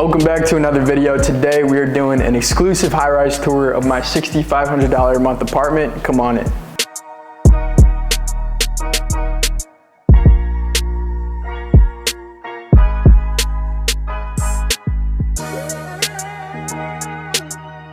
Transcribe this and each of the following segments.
Welcome back to another video. Today we are doing an exclusive high-rise tour of my $6,500 a month apartment. Come on in.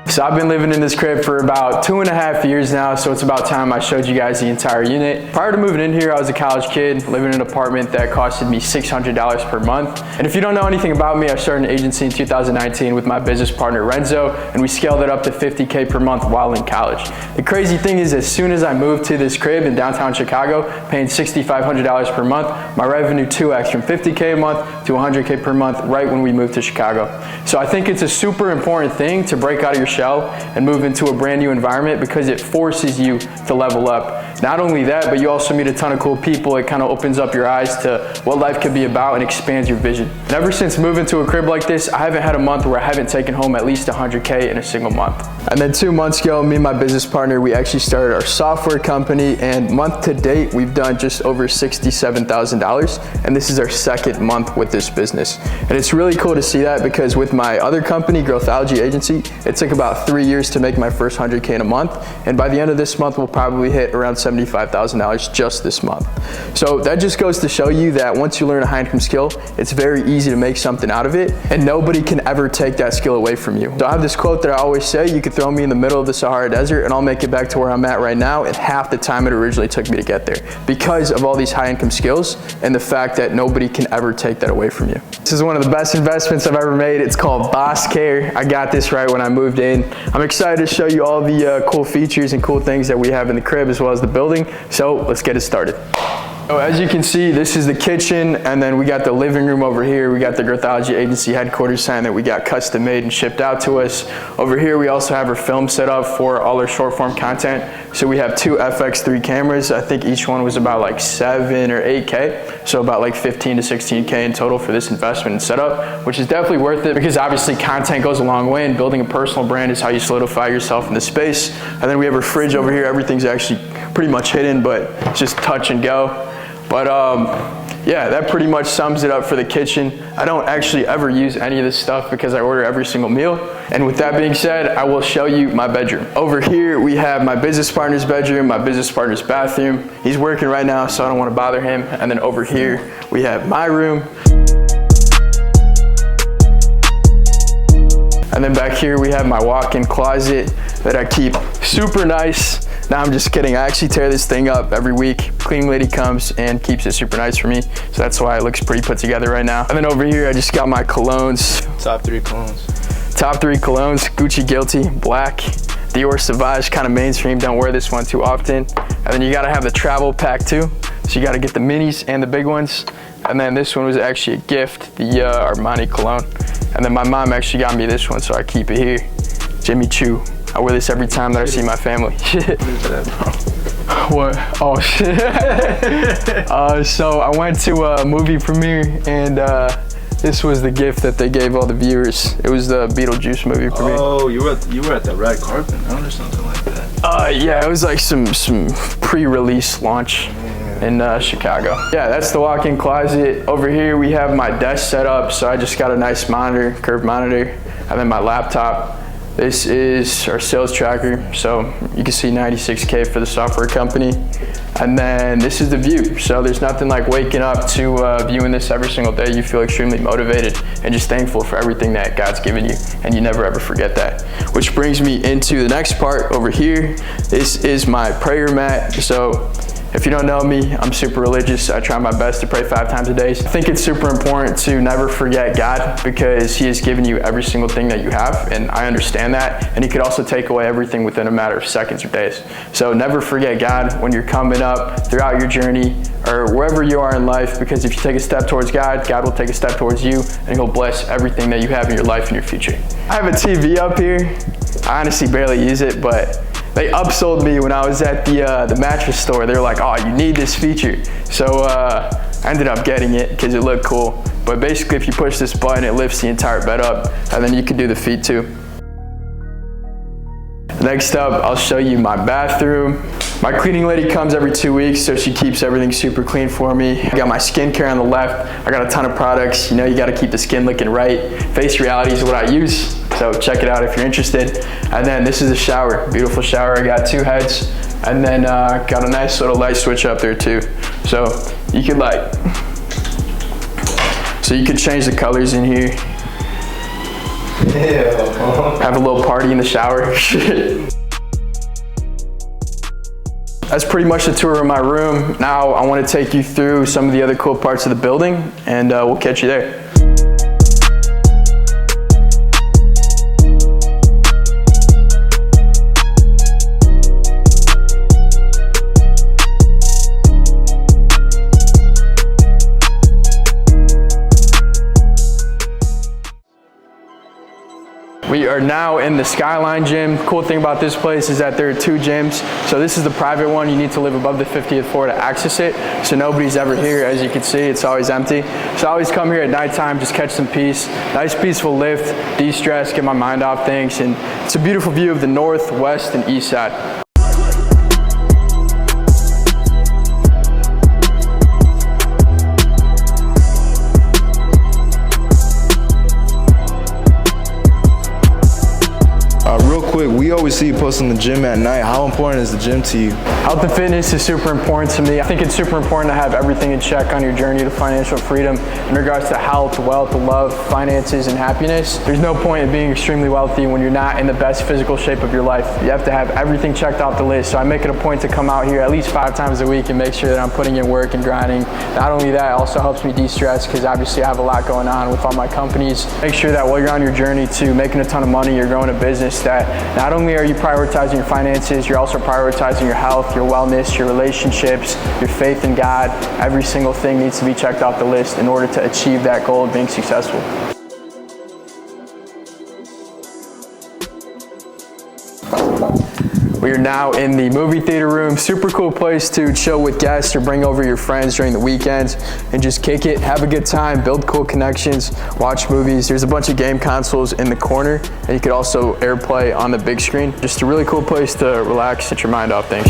So I've been living in this crib for about 2.5 years now, so it's about time I showed you guys the entire unit. Prior to moving in here, I was a college kid living in an apartment that costed me $600 per month. And if you don't know anything about me, I started an agency in 2019 with my business partner Renzo, and we scaled it up to $50K per month while in college. The crazy thing is, as soon as I moved to this crib in downtown Chicago, paying $6,500 per month, my revenue 2x from $50K a month to $100K per month right when we moved to Chicago. So I think it's a super important thing to break out of your shell and move into a brand new environment because it forces you to level up. Not only that, but you also meet a ton of cool people. It kind of opens up your eyes to what life could be about and expands your vision. And ever since moving to a crib like this, I haven't had a month where I haven't taken home at least $100K in a single month. And then 2 months ago, me and my business partner, we actually started our software company, and month to date, we've done just over $67,000. And this is our second month with this business. And it's really cool to see that because with my other company, Grille agency, it took about 3 years to make my first $100K in a month. And by the end of this month, we'll probably hit around $75,000 just this month. So that just goes to show you that once you learn a high income skill, it's very easy to make something out of it, and nobody can ever take that skill away from you. So I have this quote that I always say: you could throw me in the middle of the Sahara Desert and I'll make it back to where I'm at right now in half the time it originally took me to get there, because of all these high income skills and the fact that nobody can ever take that away from you. This is one of the best investments I've ever made. It's called Boss Care. I got this right when I moved in. I'm excited to show you all the cool features and cool things that we have in the crib as well as the building. So let's get it started. So as you can see, this is the kitchen, and then we got the living room over here. We got the Grille agency headquarters sign that we got custom made and shipped out to us. Over here, we also have our film set up for all our short form content. So we have 2 FX3 cameras. I think each one was about like 7 or 8K. So about like 15 to 16K in total for this investment and setup, which is definitely worth it because obviously content goes a long way, and building a personal brand is how you solidify yourself in the space. And then we have our fridge over here. Everything's actually pretty much hidden, but it's just touch and go. But yeah, that pretty much sums it up for the kitchen. I don't actually ever use any of this stuff because I order every single meal. And with that being said, I will show you my bedroom. Over here, we have my business partner's bedroom, my business partner's bathroom. He's working right now, so I don't want to bother him. And then over here, we have my room. And then back here, we have my walk-in closet that I keep super nice. Now I'm just kidding. I actually tear this thing up every week. Cleaning lady comes and keeps it super nice for me. So that's why it looks pretty put together right now. And then over here, I just got my colognes. Top 3 colognes. Top 3 colognes, Gucci Guilty, black. Dior Sauvage, kind of mainstream. Don't wear this one too often. And then you gotta have the travel pack too. So you gotta get the minis and the big ones. And then this one was actually a gift, the Armani cologne. And then my mom actually got me this one, so I keep it here. Jimmy Choo. I wear this every time that I see my family. What? Oh shit. So I went to a movie premiere, and this was the gift that they gave all the viewers. It was the Beetlejuice movie premiere. Oh, you were at the red carpet, no, or something like that. Yeah, it was like some pre-release launch in Chicago. Yeah, that's the walk-in closet. Over here we have my desk set up, so I just got a nice monitor, curved monitor, and then my laptop. This is our sales tracker, so you can see 96K for the software company. And then this is the view. So there's nothing like waking up to viewing this every single day. You feel extremely motivated and just thankful for everything that God's given you, and you never ever forget that. Which brings me into the next part over here. This is my prayer mat. So if you don't know me, I'm super religious. I try my best to pray 5 times a day. I think it's super important to never forget God because He has given you every single thing that you have, and I understand that. And He could also take away everything within a matter of seconds or days. So never forget God when you're coming up throughout your journey or wherever you are in life, because if you take a step towards God, God will take a step towards you, and He'll bless everything that you have in your life and your future. I have a TV up here. I honestly barely use it, but they upsold me when I was at the mattress store. They were like, oh, you need this feature. So I ended up getting it because it looked cool. But basically, if you push this button, it lifts the entire bed up, and then you can do the feet too. Next up, I'll show you my bathroom. My cleaning lady comes every 2 weeks, so she keeps everything super clean for me. I got my skincare on the left. I got a ton of products. You know, you gotta keep the skin looking right. Face Reality is what I use, so check it out if you're interested. And then this is the shower, beautiful shower. I got 2 heads, and then got a nice little light switch up there too. So you could change the colors in here. Yeah. Have a little party in the shower. That's pretty much the tour of my room. Now I want to take you through some of the other cool parts of the building, and we'll catch you there. We are now in the Skyline gym. Cool thing about this place is that there are 2 gyms. So this is the private one. You need to live above the 50th floor to access it. So nobody's ever here. As you can see, it's always empty. So I always come here at nighttime, just catch some peace. Nice peaceful lift, de-stress, get my mind off things. And it's a beautiful view of the north, west, and east side. We always see you posting the gym at night. How important is the gym to you? Health and fitness is super important to me. I think it's super important to have everything in check on your journey to financial freedom in regards to health, wealth, love, finances, and happiness. There's no point in being extremely wealthy when you're not in the best physical shape of your life. You have to have everything checked off the list. So I make it a point to come out here at least 5 times a week and make sure that I'm putting in work and grinding. Not only that, it also helps me de-stress because obviously I have a lot going on with all my companies. Make sure that while you're on your journey to making a ton of money, you're growing a business, that not only are you prioritizing your finances, you're also prioritizing your health, your wellness, your relationships, your faith in God. Every single thing needs to be checked off the list in order to achieve that goal of being successful. We are now in the movie theater room. Super cool place to chill with guests or bring over your friends during the weekends and just kick it, have a good time, build cool connections, watch movies. There's a bunch of game consoles in the corner, and you could also AirPlay on the big screen. Just a really cool place to relax, get your mind off things.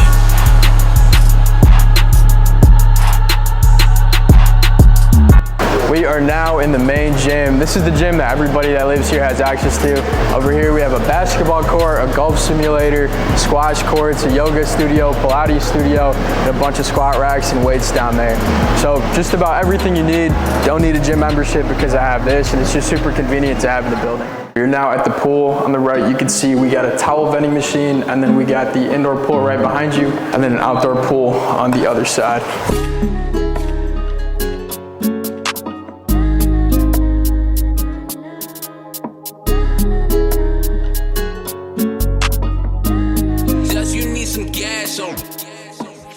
We are now in the main gym. This is the gym that everybody that lives here has access to. Over here we have a basketball court, a golf simulator, squash courts, a yoga studio, Pilates studio, and a bunch of squat racks and weights down there. So just about everything you need. Don't need a gym membership because I have this, and it's just super convenient to have in the building. You're now at the pool. On the right, you can see we got a towel vending machine, and then we got the indoor pool right behind you, and then an outdoor pool on the other side.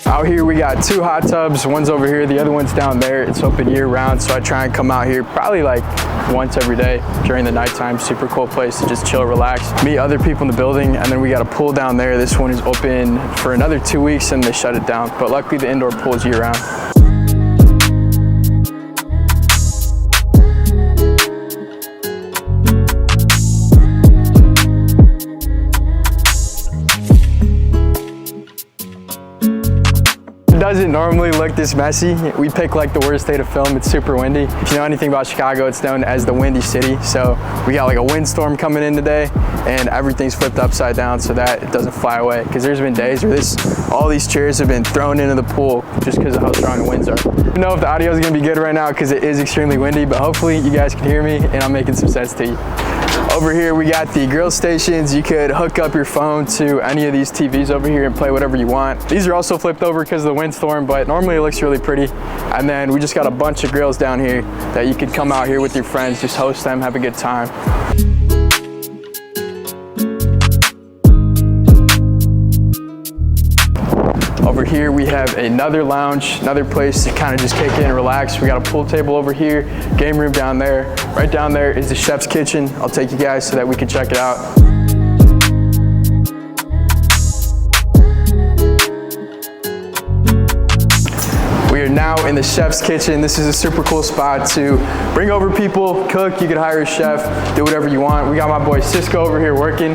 Out here we got 2 hot tubs. One's over here, the other one's down there. It's open year round, so I try and come out here probably like once every day during the nighttime. Super cool place to just chill, relax, meet other people in the building. And then we got a pool down there. This one is open for another 2 weeks and they shut it down. But luckily the indoor pool is year round. It doesn't normally look this messy. We pick like the worst day to film. It's super windy. If you know anything about Chicago, it's known as the Windy City. So we got like a windstorm coming in today and everything's flipped upside down so that it doesn't fly away. Because there's been days where all these chairs have been thrown into the pool just because of how strong the winds are. I don't know if the audio is gonna be good right now because it is extremely windy, but hopefully you guys can hear me and I'm making some sense to you. Over here we got the grill stations. You could hook up your phone to any of these TVs over here and play whatever you want. These are also flipped over because of the windstorm, but normally it looks really pretty. And then we just got a bunch of grills down here that you could come out here with your friends, just host them, have a good time. Over here we have another lounge, another place to kind of just kick in and relax. We got a pool table over here, game room down there. Right down there is the chef's kitchen. I'll take you guys so that we can check it out. We are now now in the chef's kitchen. This is a super cool spot to bring over people, cook. You could hire a chef, do whatever you want. We got my boy Cisco over here working.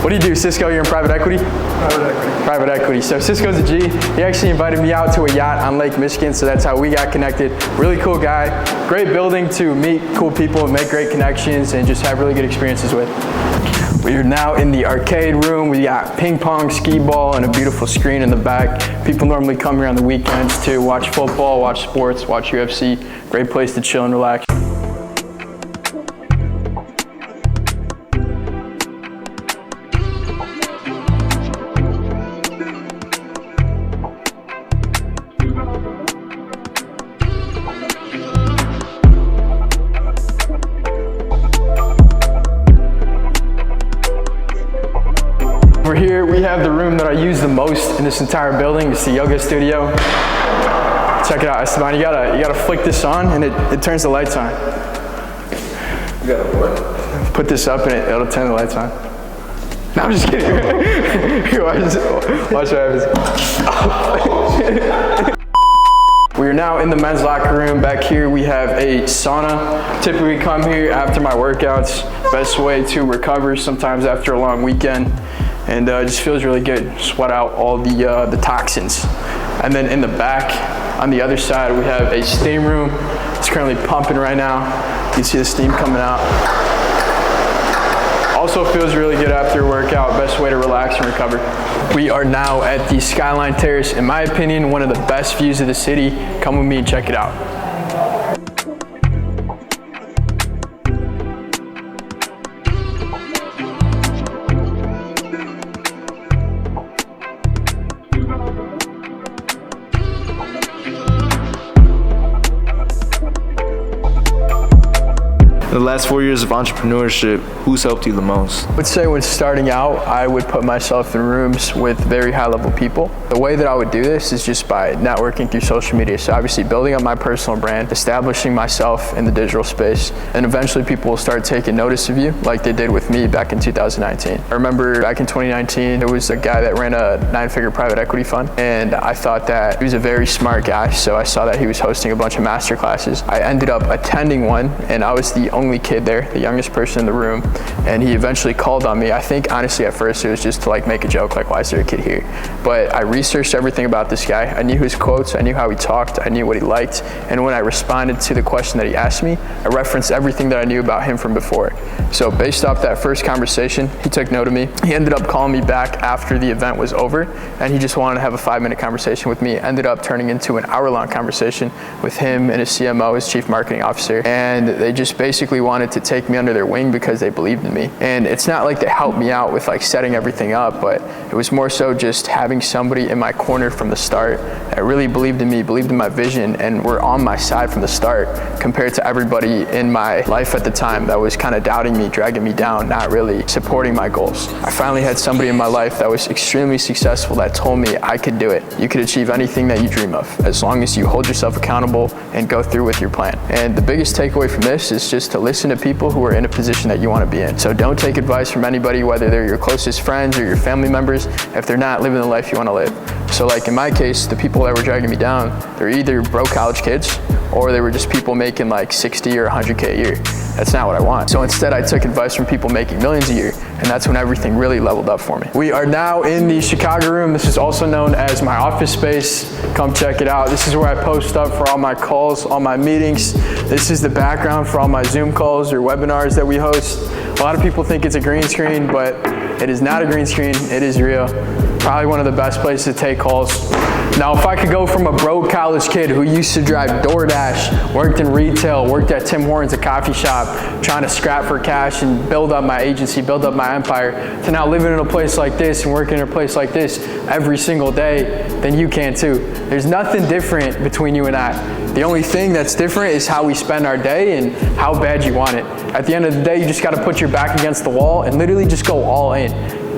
What do you do, Cisco? You're in private equity? Private equity. Private equity. So Cisco's a G. He actually invited me out to a yacht on Lake Michigan, so that's how we got connected. Really cool guy. Great building to meet cool people and make great connections and just have really good experiences with. We are now in the arcade room. We got ping pong, skee ball, and a beautiful screen in the back. People normally come here on the weekends to watch football, watch sports, watch UFC. Great place to chill and relax. Over here, we have the room that I use the most in this entire building. It's the yoga studio. Check it out, Esteban. You gotta flick this on, and it turns the lights on. You got a what? Put this up, and it'll turn the lights on. No, I'm just kidding. Watch what happens. We are now in the men's locker room. Back here we have a sauna. Typically come here after my workouts. Best way to recover, sometimes after a long weekend. And it just feels really good. Sweat out all the toxins. And then in the back, on the other side, we have a steam room. It's currently pumping right now. You can see the steam coming out. Also feels really good after a workout. Best way to relax and recover. We are now at the Skyline Terrace. In my opinion, one of the best views of the city. Come with me and check it out. In the last 4 years of entrepreneurship, who's helped you the most? I would say when starting out, I would put myself in rooms with very high-level people. The way that I would do this is just by networking through social media. So obviously building up my personal brand, establishing myself in the digital space, and eventually people will start taking notice of you like they did with me back in 2019. I remember back in 2019, there was a guy that ran a 9-figure private equity fund, and I thought that he was a very smart guy, so I saw that he was hosting a bunch of master classes. I ended up attending one, and I was the only kid there, the youngest person in the room, and he eventually called on me. I think honestly at first it was just to like make a joke, like why is there a kid here? But I researched everything about this guy. I knew his quotes, I knew how he talked, I knew what he liked, and when I responded to the question that he asked me, I referenced everything that I knew about him from before. So based off that first conversation, he took note of me. He ended up calling me back after the event was over, and he just wanted to have a 5-minute conversation with me. It ended up turning into an hour-long conversation with him and his CMO, his chief marketing officer, and they just basically wanted to take me under their wing because they believed in me. And it's not like they helped me out with like setting everything up, but it was more so just having somebody in my corner from the start that really believed in me, believed in my vision, and were on my side from the start compared to everybody in my life at the time that was kind of doubting me, dragging me down, not really supporting my goals. I finally had somebody in my life that was extremely successful that told me I could do it. You could achieve anything that you dream of as long as you hold yourself accountable and go through with your plan. And the biggest takeaway from this is just to listen to people who are in a position that you want to be in. So don't take advice from anybody, whether they're your closest friends or your family members, if they're not living the life you want to live. So like in my case, the people that were dragging me down, they're either broke college kids or they were just people making like 60 or 100K a year. That's not what I want. So instead I took advice from people making millions a year, and that's when everything really leveled up for me. We are now in the Chicago room. This is also known as my office space. Come check it out. This is where I post up for all my calls, all my meetings. This is the background for all my Zoom calls or webinars that we host. A lot of people think it's a green screen, but it is not a green screen, it is real. Probably one of the best places to take calls. Now, if I could go from a broke college kid who used to drive DoorDash, worked in retail, worked at Tim Hortons, a coffee shop, trying to scrap for cash and build up my agency, build up my empire, to now living in a place like this and working in a place like this every single day, then you can too. There's nothing different between you and I. The only thing that's different is how we spend our day and how bad you want it. At the end of the day, you just gotta put your back against the wall and literally just go all in.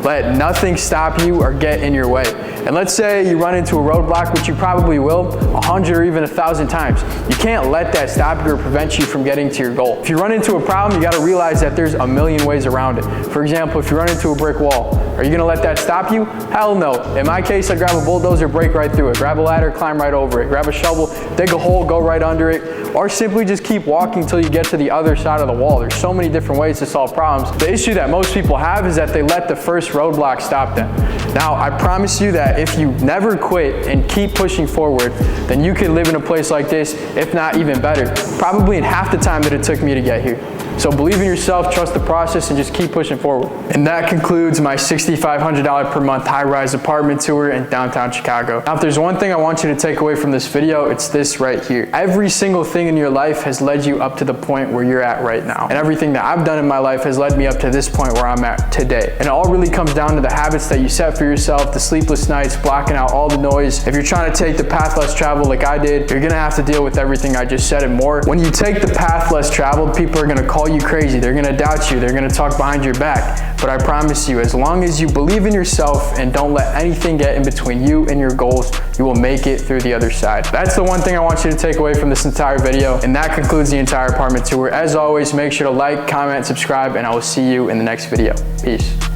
Let nothing stop you or get in your way. And let's say you run into a roadblock, which you probably will 100 or even 1,000 times. You can't let that stop you or prevent you from getting to your goal. If you run into a problem, you gotta realize that there's a million ways around it. For example, if you run into a brick wall, are you gonna let that stop you? Hell no. In my case, I grab a bulldozer, break right through it. Grab a ladder, climb right over it. Grab a shovel, dig a hole, go right under it. Or simply just keep walking until you get to the other side of the wall. There's so many different ways to solve problems. The issue that most people have is that they let the first roadblock stop them. Now, I promise you that if you never quit and keep pushing forward, then you could live in a place like this, if not even better, probably in half the time that it took me to get here. So believe in yourself, trust the process, and just keep pushing forward. And that concludes my $6,500 per month high-rise apartment tour in downtown Chicago. Now, if there's one thing I want you to take away from this video, it's this right here. Every single thing in your life has led you up to the point where you're at right now. And everything that I've done in my life has led me up to this point where I'm at today. And it all really comes down to the habits that you set for yourself, the sleepless nights, blocking out all the noise. If you're trying to take the path less traveled like I did, you're gonna have to deal with everything I just said and more. When you take the path less traveled, people are gonna call you crazy. They're gonna doubt you. They're gonna talk behind your back. But I promise you, as long as you believe in yourself and don't let anything get in between you and your goals, you will make it through the other side. That's the one thing I want you to take away from this entire video. And that concludes the entire apartment tour. As always, make sure to like, comment, subscribe, and I will see you in the next video. Peace.